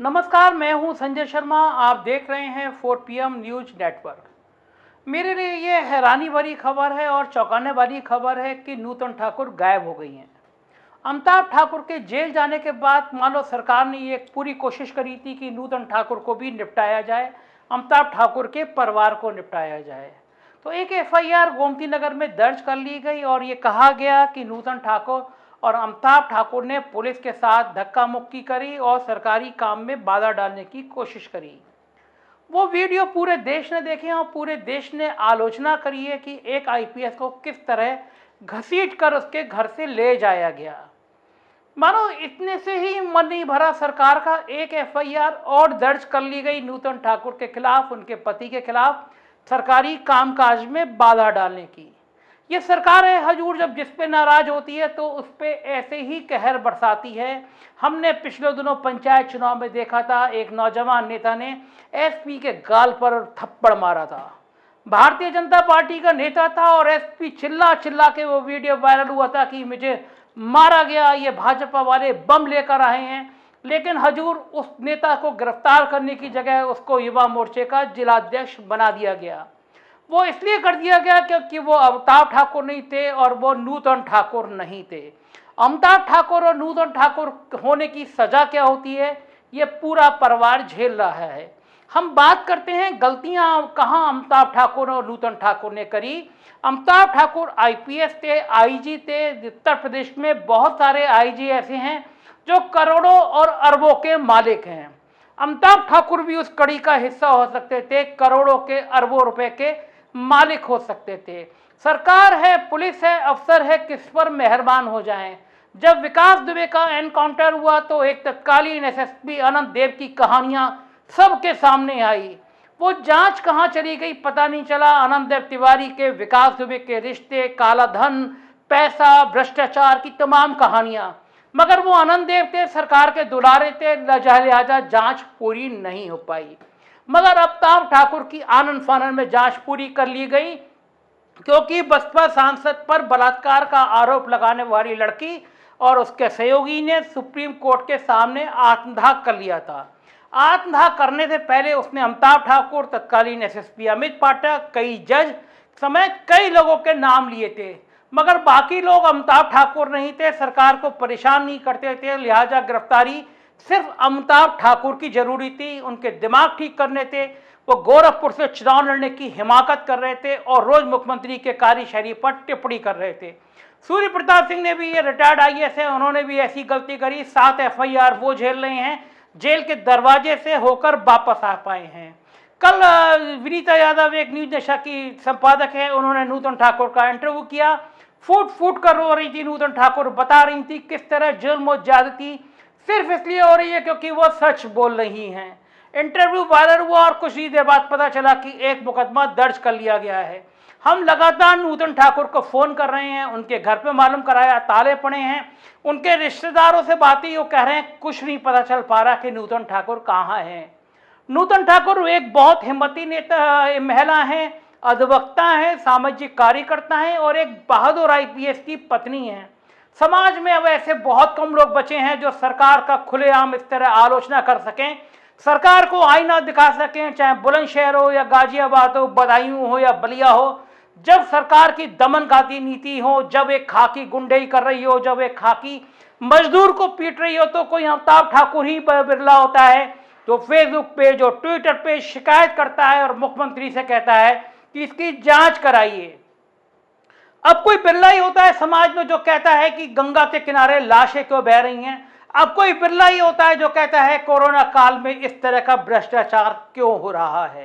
नमस्कार, मैं हूं संजय शर्मा। आप देख रहे हैं 4 PM न्यूज नेटवर्क। मेरे लिए ये हैरानी भरी खबर है और चौंकाने वाली खबर है कि नूतन ठाकुर गायब हो गई हैं। अमिताभ ठाकुर के जेल जाने के बाद मान लो सरकार ने ये पूरी कोशिश करी थी कि नूतन ठाकुर को भी निपटाया जाए, अमिताभ ठाकुर के परिवार को निपटाया जाए। तो एक FIR गोमती नगर में दर्ज कर ली गई और ये कहा गया कि नूतन ठाकुर और अमिताभ ठाकुर ने पुलिस के साथ धक्का मुक्की करी और सरकारी काम में बाधा डालने की कोशिश करी। वो वीडियो पूरे देश ने देखे और पूरे देश ने आलोचना करी है कि एक IPS को किस तरह घसीट कर उसके घर से ले जाया गया। मानो इतने से ही मन नहीं भरा, सरकार का एक FIR और दर्ज कर ली गई नूतन ठाकुर के खिलाफ, उनके पति के खिलाफ सरकारी कामकाज में बाधा डालने की। ये सरकार है हजूर, जब जिस पे नाराज होती है तो उस पे ऐसे ही कहर बरसाती है। हमने पिछले दिनों पंचायत चुनाव में देखा था, एक नौजवान नेता ने SP के गाल पर थप्पड़ मारा था। भारतीय जनता पार्टी का नेता था और SP चिल्ला चिल्ला के वो वीडियो वायरल हुआ था कि मुझे मारा गया, ये भाजपा वाले बम लेकर आए हैं। लेकिन हजूर, उस नेता को गिरफ्तार करने की जगह उसको युवा मोर्चे का जिलाध्यक्ष बना दिया गया। वो इसलिए कर दिया गया क्योंकि वो अमिताभ ठाकुर नहीं थे और वो नूतन ठाकुर नहीं थे। अमिताभ ठाकुर और नूतन ठाकुर होने की सजा क्या होती है, ये पूरा परिवार झेल रहा है। हम बात करते हैं गलतियां कहाँ अमिताभ ठाकुर और नूतन ठाकुर ने करी। अमिताभ ठाकुर IPS थे, IG थे। उत्तर प्रदेश में बहुत सारे IG ऐसे हैं जो करोड़ों और अरबों के मालिक हैं। अमिताभ ठाकुर भी उस कड़ी का हिस्सा हो सकते थे, करोड़ों के अरबों रुपए के मालिक हो सकते थे। सरकार है, पुलिस है, अफसर है, किस पर मेहरबान हो जाएं। जब विकास दुबे का एनकाउंटर हुआ तो एक तत्कालीन SSP अनंत देव की कहानियां सबके सामने आई। वो जांच कहां चली गई पता नहीं चला। अनंत देव तिवारी के विकास दुबे के रिश्ते, काला धन, पैसा, भ्रष्टाचार की तमाम कहानियां, मगर वो अनंत देव थे, सरकार के दुलारे थे, लिहाजा जांच पूरी नहीं हो पाई। मगर अमिताभ ठाकुर की आनन फानन में जांच पूरी कर ली गई क्योंकि बसपा सांसद पर बलात्कार का आरोप लगाने वाली लड़की और उसके सहयोगी ने सुप्रीम कोर्ट के सामने आत्मदाह कर लिया था। आत्मदाह करने से पहले उसने अमिताभ ठाकुर, तत्कालीन SSP अमित पाठक, कई जज समेत कई लोगों के नाम लिए थे, मगर बाकी लोग अमिताभ ठाकुर नहीं थे, सरकार को परेशान नहीं करते थे। लिहाजा गिरफ्तारी सिर्फ अमिताभ ठाकुर की जरूरी थी, उनके दिमाग ठीक करने थे। वो गोरखपुर से चुनाव लड़ने की हिमाकत कर रहे थे और रोज मुख्यमंत्री के कार्यशैली पर टिप्पणी कर रहे थे। सूर्य प्रताप सिंह ने भी, ये रिटायर्ड IAS है, उन्होंने भी ऐसी गलती करी। 7 FIR वो झेल रहे हैं, जेल के दरवाजे से होकर वापस आ पाए हैं। कल विनीता यादव, एक न्यूज नेशन की संपादक है, उन्होंने नूतन ठाकुर का इंटरव्यू किया। फूट फूट कर रो रही थी नूतन ठाकुर, बता रही थी किस तरह जुल्म और ज्यादती सिर्फ इसलिए हो रही है क्योंकि वो सच बोल रही हैं। इंटरव्यू वायरल हुआ और कुछ ही देर बाद पता चला कि एक मुकदमा दर्ज कर लिया गया है। हम लगातार नूतन ठाकुर को फोन कर रहे हैं, उनके घर पे मालूम कराया, ताले पड़े हैं, उनके रिश्तेदारों से बातें, वो कह रहे हैं कुछ नहीं पता चल पा रहा कि नूतन ठाकुर कहाँ हैं। नूतन ठाकुर एक बहुत हिम्मती नेता महिला हैं, अधिवक्ता हैं, सामाजिक कार्यकर्ता हैं और एक बहादुर IPS की पत्नी हैं। समाज में अब ऐसे बहुत कम लोग बचे हैं जो सरकार का खुलेआम इस तरह आलोचना कर सकें, सरकार को आईना दिखा सकें, चाहे बुलंदशहर हो या गाजियाबाद हो, बदायूं हो या बलिया हो। जब सरकार की दमनघाती नीति हो, जब एक खाकी गुंडई कर रही हो, जब एक खाकी मजदूर को पीट रही हो, तो कोई अमिताभ ठाकुर ही बिरला होता है जो फेसबुक पे, जो ट्विटर पे शिकायत करता है और मुख्यमंत्री से कहता है कि इसकी जांच कराइए। अब कोई बिरला ही होता है समाज में जो कहता है कि गंगा के किनारे लाशें क्यों बह रही हैं। अब कोई बिरला ही होता है जो कहता है कोरोना काल में इस तरह का भ्रष्टाचार क्यों हो रहा है।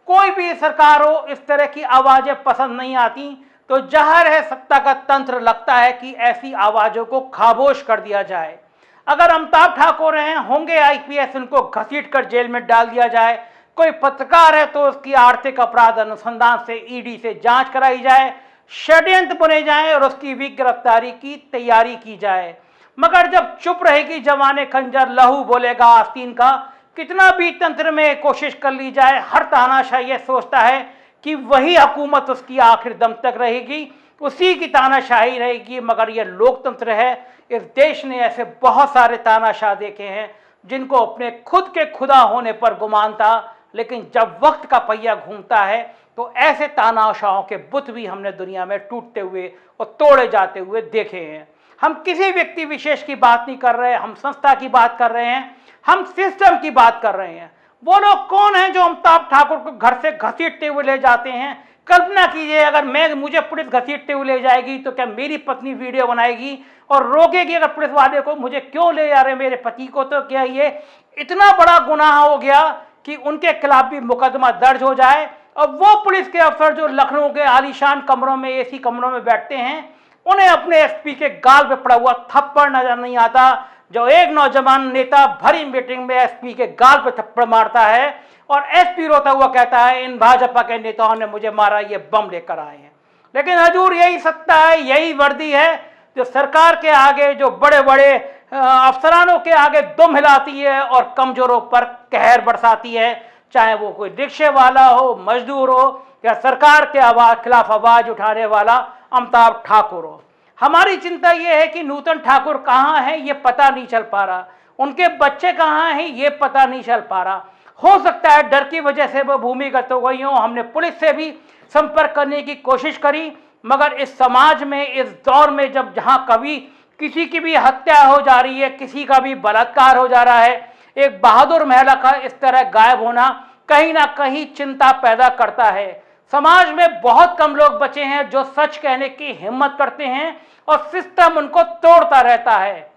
कोई भी सरकार हो, इस तरह की आवाजें पसंद नहीं आती, तो जहर है सत्ता का तंत्र लगता है कि ऐसी आवाजों को खामोश कर दिया जाए। अगर अमिताभ ठाकुर हैं, होंगे IPS, उनको घसीट कर जेल में डाल दिया जाए। कोई पत्रकार है तो उसकी आर्थिक अपराध अनुसंधान से ED से जांच कराई जाए, षड्यंत्र बुने जाएं और उसकी भी गिरफ्तारी की तैयारी की जाए। मगर जब चुप रहेगी जवाने खंजर, लहू बोलेगा आस्तीन का, कितना भी तंत्र में कोशिश कर ली जाए, हर तानाशाह ये सोचता है कि वही हुकूमत उसकी आखिर दम तक रहेगी, उसी की तानाशाही रहेगी। मगर ये लोकतंत्र है, इस देश ने ऐसे बहुत सारे तानाशाह देखे हैं जिनको अपने खुद के खुदा होने पर गुमान था, लेकिन जब वक्त का पहिया घूमता है तो ऐसे तानाशाहों के बुत भी हमने दुनिया में टूटते हुए और तोड़े जाते हुए देखे हैं। हम किसी व्यक्ति विशेष की बात नहीं कर रहे, हम संस्था की बात कर रहे हैं, हम सिस्टम की बात कर रहे हैं। वो लोग कौन हैं जो अमिताभ ठाकुर को घर से घसीटते हुए ले जाते हैं? कल्पना कीजिए, अगर मुझे पुलिस घसीटते हुए ले जाएगी तो क्या मेरी पत्नी वीडियो बनाएगी और रोकेगी अगर पुलिस वाले को, मुझे क्यों ले जा रहे मेरे पति को? तो क्या ये इतना बड़ा गुनाह हो गया कि उनके खिलाफ भी मुकदमा दर्ज हो जाए? अब वो पुलिस के अफसर जो लखनऊ के आलीशान कमरों में, एसी कमरों में बैठते हैं, उन्हें अपने एसपी के गाल पे पड़ा हुआ थप्पड़ नजर नहीं आता। जो एक नौजवान नेता भरी मीटिंग में एसपी के गाल पे थप्पड़ मारता है और एसपी रोता हुआ कहता है इन भाजपा के नेताओं ने मुझे मारा, ये बम लेकर आए हैं। लेकिन हजूर यही सत्ता है, यही वर्दी है जो सरकार के आगे, जो बड़े बड़े अफसरानों के आगे दुम हिलाती है और कमजोरों पर कहर बरसाती है, चाहे वो कोई रिक्शे वाला हो, मजदूर हो या सरकार के खिलाफ आवाज उठाने वाला अमिताभ ठाकुर हो। हमारी चिंता यह है कि नूतन ठाकुर कहाँ है ये पता नहीं चल पा रहा, उनके बच्चे कहाँ हैं ये पता नहीं चल पा रहा। हो सकता है डर की वजह से वो भूमिगत हो गई हो। हमने पुलिस से भी संपर्क करने की कोशिश करी, मगर इस समाज में, इस दौर में जहां कभी किसी की भी हत्या हो जा रही है, किसी का भी बलात्कार हो जा रहा है, एक बहादुर महिला का इस तरह गायब होना कहीं ना कहीं चिंता पैदा करता है। समाज में बहुत कम लोग बचे हैं जो सच कहने की हिम्मत करते हैं और सिस्टम उनको तोड़ता रहता है।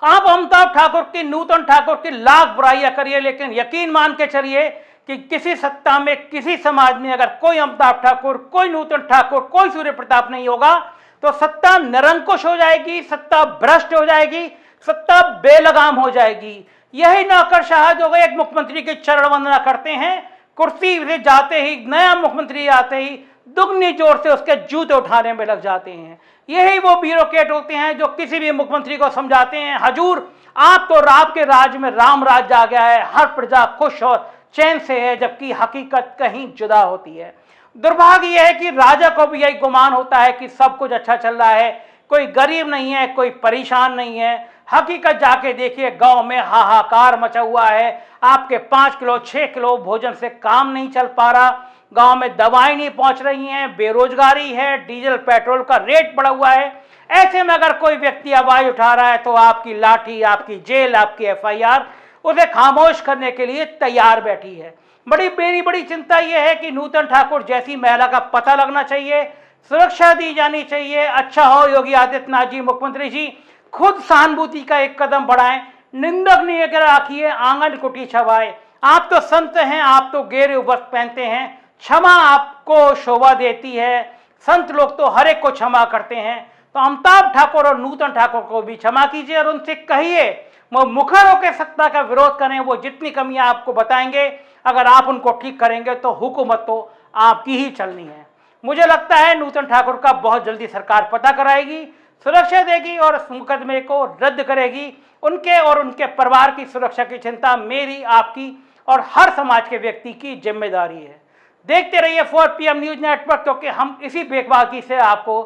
आप अमिताभ ठाकुर की, नूतन ठाकुर की लाख बुराइयां करिए, लेकिन यकीन मान के चलिए कि किसी सत्ता में, किसी समाज में अगर कोई अमिताभ ठाकुर, कोई नूतन ठाकुर, कोई सूर्य प्रताप नहीं होगा तो सत्ता निरंकुश हो जाएगी, सत्ता भ्रष्ट हो जाएगी, सत्ता बेलगाम हो जाएगी। यही नौकरशाह जो एक मुख्यमंत्री की चरण वंदना करते हैं, कुर्सी से जाते ही, नया मुख्यमंत्री आते ही दुगनी जोर से उसके जूते उठाने में लग जाते हैं। यही वो ब्यूरोक्रेट होते हैं जो किसी भी मुख्यमंत्री को समझाते हैं हजूर आप तो राम के राज में राम राज आ गया है, हर प्रजा खुश और चैन से है, जबकि हकीकत कहीं जुदा होती है। दुर्भाग्य यह है कि राजा को भी यही गुमान होता है कि सब कुछ अच्छा चल रहा है, कोई गरीब नहीं है, कोई परेशान नहीं है। हकीकत जाके देखिए, गांव में हाहाकार मचा हुआ है। आपके 5 किलो 6 किलो भोजन से काम नहीं चल पा रहा, गांव में दवाएं नहीं पहुंच रही हैं, बेरोजगारी है, डीजल पेट्रोल का रेट बढ़ा हुआ है। ऐसे में अगर कोई व्यक्ति आवाज उठा रहा है तो आपकी लाठी, आपकी जेल, आपकी एफआईआर उसे खामोश करने के लिए तैयार बैठी है। मेरी बड़ी चिंता यह है कि नूतन ठाकुर जैसी महिला का पता लगना चाहिए, सुरक्षा दी जानी चाहिए। अच्छा हो योगी आदित्यनाथ जी, मुख्यमंत्री जी खुद सहानुभूति का एक कदम बढ़ाएं, निंदक नहीं अगर आखिए आंगन कुटी छवाए। आप तो संत हैं, आप तो गेरे वस्त्र पहनते हैं, क्षमा आपको शोभा देती है, संत लोग तो हर एक को क्षमा करते हैं। तो अमिताभ ठाकुर और नूतन ठाकुर को भी क्षमा कीजिए और उनसे कहिए वो मुखर होकर सत्ता का विरोध करें। वो जितनी कमियां आपको बताएंगे, अगर आप उनको ठीक करेंगे तो हुकूमत तो आपकी ही चलनी है। मुझे लगता है नूतन ठाकुर का बहुत जल्दी सरकार पता कराएगी, सुरक्षा देगी और इस मुकदमे को रद्द करेगी। उनके और उनके परिवार की सुरक्षा की चिंता मेरी, आपकी और हर समाज के व्यक्ति की जिम्मेदारी है। देखते रहिए 4 PM न्यूज नेटवर्क, क्योंकि हम इसी बेबाकी से आपको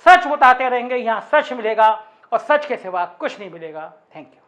सच बताते रहेंगे। यहाँ सच मिलेगा और सच के सिवा कुछ नहीं मिलेगा। Thank you.